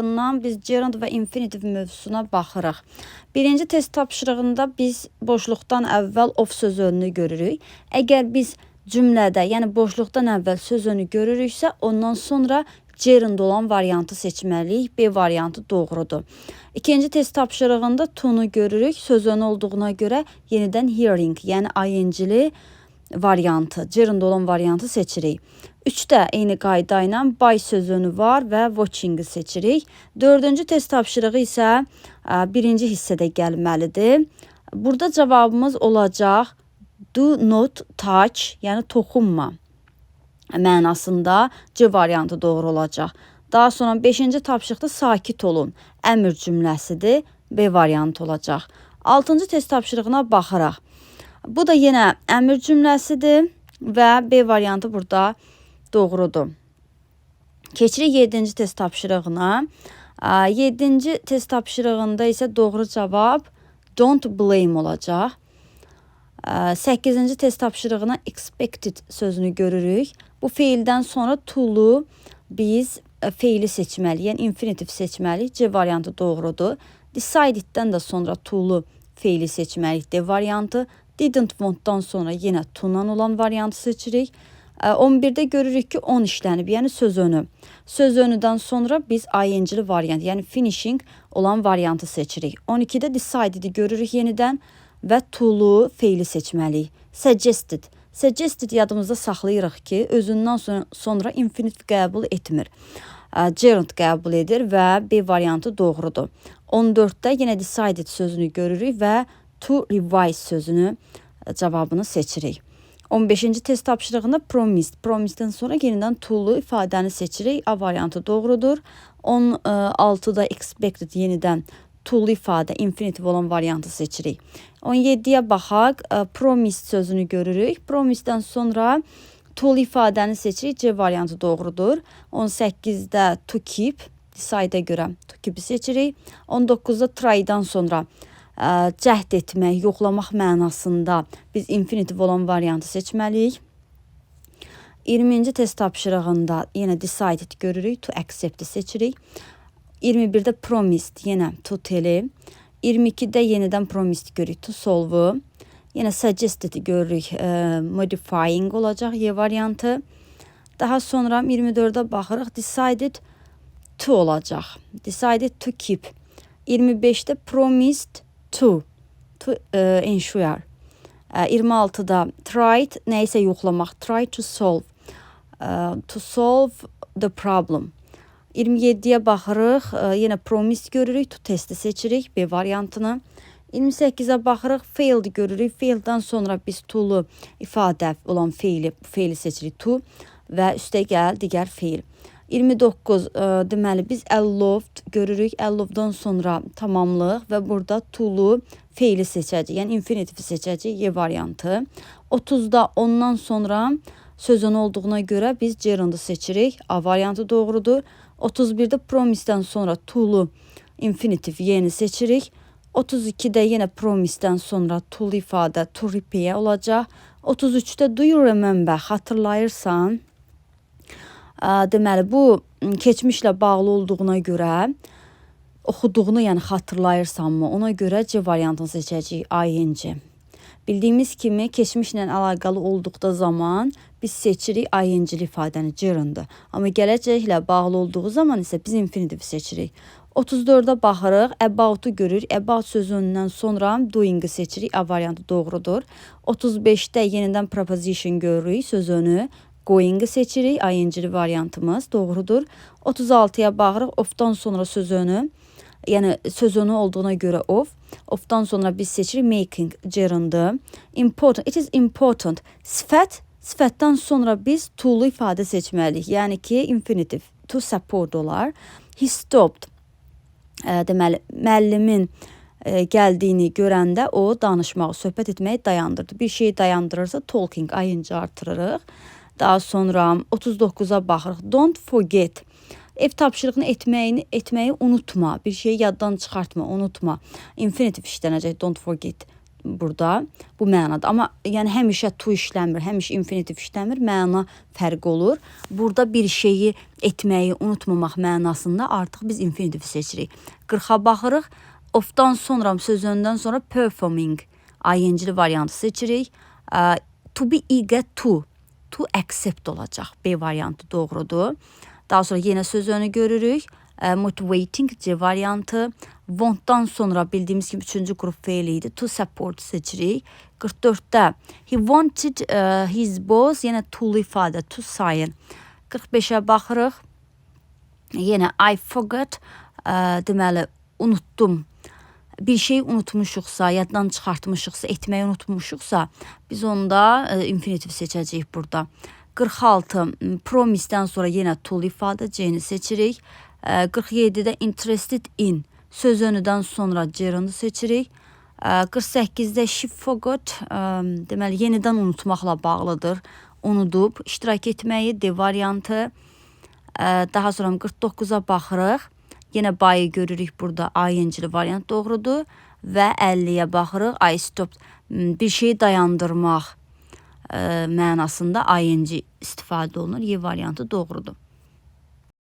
tapşırığından biz gerund və infinitiv mövzusuna baxırıq. Birinci test tapşırığında biz boşluqdan əvvəl of söz önünü görürük. Əgər biz cümlədə, yəni boşluqdan əvvəl söz önü görürüksə, ondan sonra gerund olan variantı seçməliyik. B variantı doğrudur. İkinci test tapşırığında to'nu görürük. Söz önü olduğuna görə yenidən hearing, yəni ing-li variantı, gerund olan variantı seçirik. 3-də eyni qayda ilə by söz önü var və watching-i seçirik. Dördüncü test tapşırığı isə birinci hissədə gəlməlidir. Burada cavabımız olacaq do not touch, yəni toxunma mənasında C variantı doğru olacaq. Daha sonra 5-ci tapşırıqda sakit olun, əmr cümləsidir, B variantı olacaq. 6-cı test tapşırığına baxırıq. Bu da yenə əmr cümləsidir və B variantı burada doğrudur. Keçirik 7-ci test tapşırığına. 7-ci test tapşırığında isə doğru cavab don't blame olacaq. 8-ci test tapşırığına expected sözünü görürük. Bu feildən sonra to'lu biz feili seçməliyik, yəni infinitiv seçməliyik. C variantı doğrudur. Decided'dən də sonra to'lu feili seçməliyik. D variantı. Didn't want'dan sonra yenə to-dan olan variantı seçirik. 11-də görürük ki 10 işlənib, yəni söz önü. Söz önüdən sonra biz ing-li variant, yəni finishing olan variantı seçirik. 12-də decided'i görürük yenidən və to'lu feili seçməliyik. Suggested. Suggested yadımızda saxlayırıq ki, özündən sonra infinitiv qəbul etmir. Gerund qəbul edir və B variantı doğrudur. 14-də yenə decided sözünü görürük və to revise sözünü cavabını seçirik. 15-ci test tapşırığında promised. Promised'dən sonra yenidən to'lu ifadəni seçirik. A variantı doğrudur. 16-da expected yenidən to'lu ifadə, infinitiv olan variantı seçirik. 17-yə baxaq. Promised sözünü görürük. Promised'dən sonra to'lu ifadəni seçirik. C variantı doğrudur. 18-də to keep, decide'ə görə to keep'i seçirik. 19-da try'dan sonra cəhd etmək, yoxlamaq mənasında biz infinitiv olan variantı seçməliyik. 20-ci test tapşırığında yenə decided görürük, to accept'i seçirik. 21-də promised, yenə to tell-i. 22-də yenidən promised görürük, to solve-u. Yenə suggested görürük, modifying olacaq, Y variantı. Daha sonra 24-də baxırıq, decided to olacaq. Decided to keep. 25-də promised to ensure. 26-da tried, nəysə yoxlamaq, try to solve the problem. 27-yə baxırıq, yenə promised görürük, to testi seçirik, B variantını. 28-ə baxırıq, failed görürük, faildən sonra biz to'lu ifadə olan feili seçirik, to və üstə gəl digər feil. 29 deməli biz loved görürük. Loved-dan sonra tamamlıq və burada to'lu feili seçəcəyik. Yəni infinitivi seçəcəyik. Y variantı. 30-da ondan sonra sözün olduğuna görə biz gerundu seçirik. A variantı doğrudur. 31-də promise'dən sonra to'lu infinitiv yeni seçirik. 32-də yenə promise'dən sonra to'lu ifadə to repay olacaq. 33-də do you remember, xatırlayırsan? Deməli, bu keçmişlə bağlı olduğuna görə, oxuduğunu yəni xatırlayırsanmı, ona görə C variantını seçəcəyik, ing. Bildiyimiz kimi, keçmişlə əlaqəli olduqda zaman biz seçirik ing-li ifadəni, gerundu. Amma gələcəklə bağlı olduğu zaman isə biz infinitiv seçirik. 34-də baxırıq, about'u görür. About sözündən sonra doing-i seçirik, A variantı doğrudur. 35-də yenidən preposition görürük, sözünü. Going-i seçirik, ing-li variantımız doğrudur. 36-ya baxırıq, of-dan sonra sözünü, yəni sözünü olduğuna görə of. Of-dan sonra biz seçirik making, gerundu. Important, it is important. Sifətdən sonra biz to'lu ifadə seçməliyik. Yəni ki, infinitiv, to support olar. He stopped. Deməli, müəllimin gəldiyini görəndə o danışmağı, söhbət etməyi dayandırdı. Bir şeyi dayandırırsa talking, ing artırırıq. Daha sonra 39-a baxırıq. Don't forget. Ev tapşırığını etməyi unutma. Bir şeyi yaddan çıxartma, unutma. Infinitiv işlənəcək. Don't forget burada bu mənada. Amma yəni həmişə to işləmir, həmişə infinitiv işləmir, məna fərqi olur. Burada bir şeyi etməyi unutmamaq mənasında artıq biz infinitiv seçirik. 40-a baxırıq. Ofdan sonra sözündən sonra performing ing-li variantı seçirik. To be eager to accept olacaq. B variantı doğrudur. Daha sonra yenə sözünü görürük. Motivating C variantı. Want'dan sonra bildiyimiz kimi 3-cü qrup feili idi. To support seçirik. 44-də he wanted his boss, yenə to ifadə, to sign. 45-ə baxırıq. Yenə I forgot, deməli unutdum. Bir şey unutmuşuqsa, yaddan çıxartmışıqsa, etməyi unutmuşuqsa, biz onda infinitiv seçəcəyik burada. 46 promise-dən sonra yenə to ifadə C-ni seçirik. 47-də interested in sözünüdən sonra gerundu seçirik. 48-də she forgot, deməli yenidən unutmaqla bağlıdır. Unudub, iştirak etməyi D variantı. Daha sonra 49-a baxırıq. Yenə bayı görürük burada ing-li variant doğrudur. Və 50-yə baxırıq. I stopped, bir şeyi dayandırmaq mənasında ing istifadə olunur. Y variantı doğrudur.